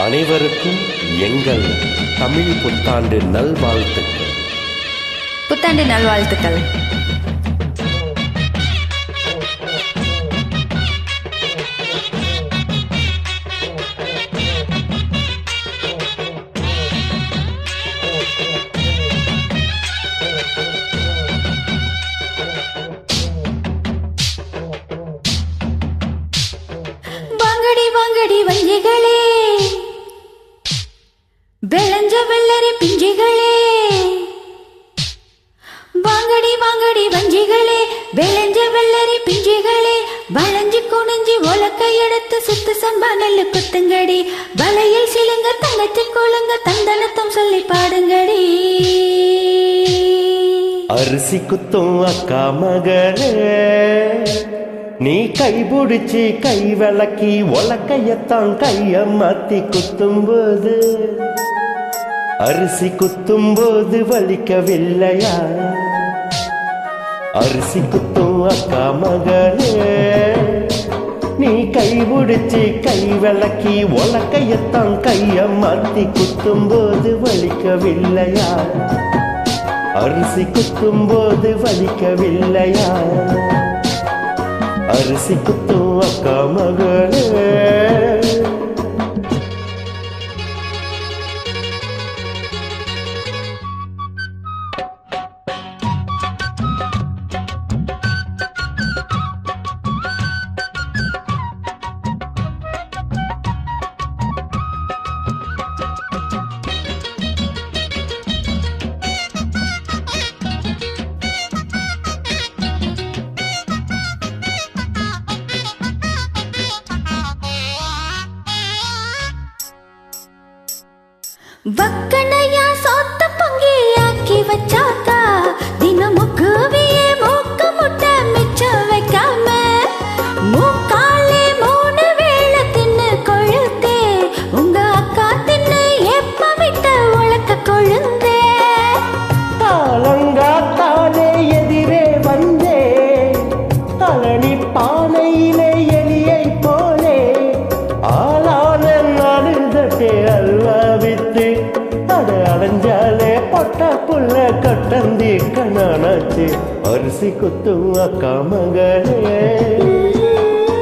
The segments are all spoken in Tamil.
அனைவருக்கும் எங்கள் தமிழ் புத்தாண்டு நல்வாழ்த்துக்கள். புத்தாண்டு நல்வாழ்த்துக்கள். வாங்கடி வாங்கடி வஞ்சிகளே, வெளஞ்ச வெள்ளரி பிஞ்சிகளே. வாங்கடி வாங்கடி வஞ்சிகளே, வெளஞ்ச வெள்ளரி பிஞ்சிகளே. வளைஞ்சு குனிஞ்சி உலக்க எடுத்து சுத்து சம்பா நெல்லு குத்துங்கடி. வலையில் சிலுங்க தங்கச்சி கொழுங்க தந்தனத்தம் சொல்லி பாடுங்கடி. அரிசி குத்தும் அக்கா மகளே, நீ கைபிடிச்சி கை விளக்கி உலக்கையத்தான் கைய மாத்தி குத்தும்போது, அரிசி குத்தும்போது வலிக்கவில்லையா? அரிசி குத்தும் அக்கா மகளே, நீ கைபிடிச்சி கை விளக்கி உலக்கையத்தான் கைய மாத்தி குத்தும்போது வலிக்கவில்லையா? அரிசி குத்தும்போது வலிக்கவில்லையா? அரிசி குத்தும் அக்கா மகளே. வக்கனையா சோத்த பொங்கி ஆக்கி வச்சாக்கா, தினமுக்குவியே மூக்க முட்டை மிச்சம் வைக்காம, மூக்காலே 3 வேளை தின்னு கொழுத்தே. உங்க அக்கா தின்னு எப்ப விட்ட உலக்க கொழுந்தே. தாளங்காத்தாலே எதிரே வந்தே, தலனி பானையிலே எலியை போலே, ஆளான நடுந்தட்டே அல்வாவித்து அடைஞ்சாலே பொட்ட புள்ள கட்டந்தி கண்ணாச்சு. அரிசி குத்தும் அக்கா மகளே,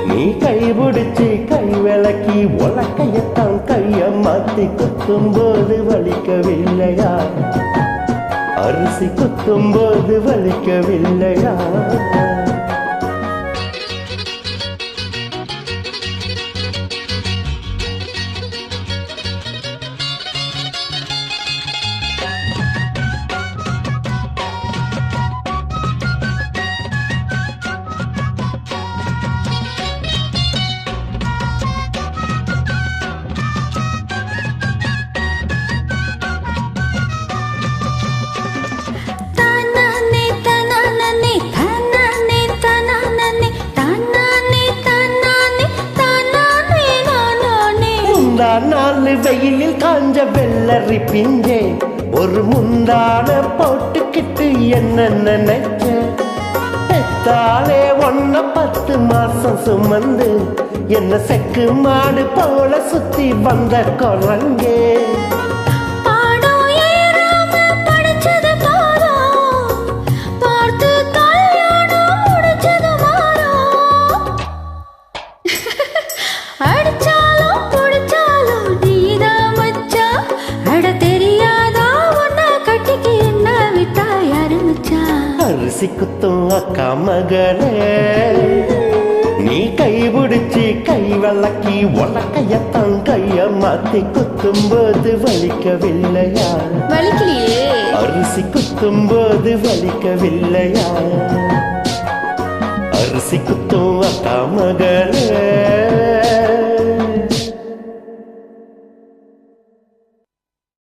நீ கைபிடிச்சி கை விளக்கி உலக்கையத்தான் கைய மாத்தி குத்தும்போது வலிக்கவில்லையா? அரிசி குத்தும்போது வலிக்கவில்லையா? நாலு வெயிலில் காஞ்ச வெள்ளரி பிஞ்சே, ஒரு முந்தான போட்டுக்கிட்டு என்ன நினைச்ச? பெத்தாலே 10 மாசம் சுமந்து என்ன செக்கு மாடு போல சுத்தி வந்த குரங்கே. அரிசி குத்தும் அக்கா மகளே, நீ கைபிடிச்சி கை விளக்கி உலக்கையத்தான் கைய மாத்தி குத்தும்போது வலிக்கவில்லையா? வலிக்கலையே. அரிசி குத்தும்போது வலிக்கவில்லையா? அரிசி குத்தும் அக்கா மகளே.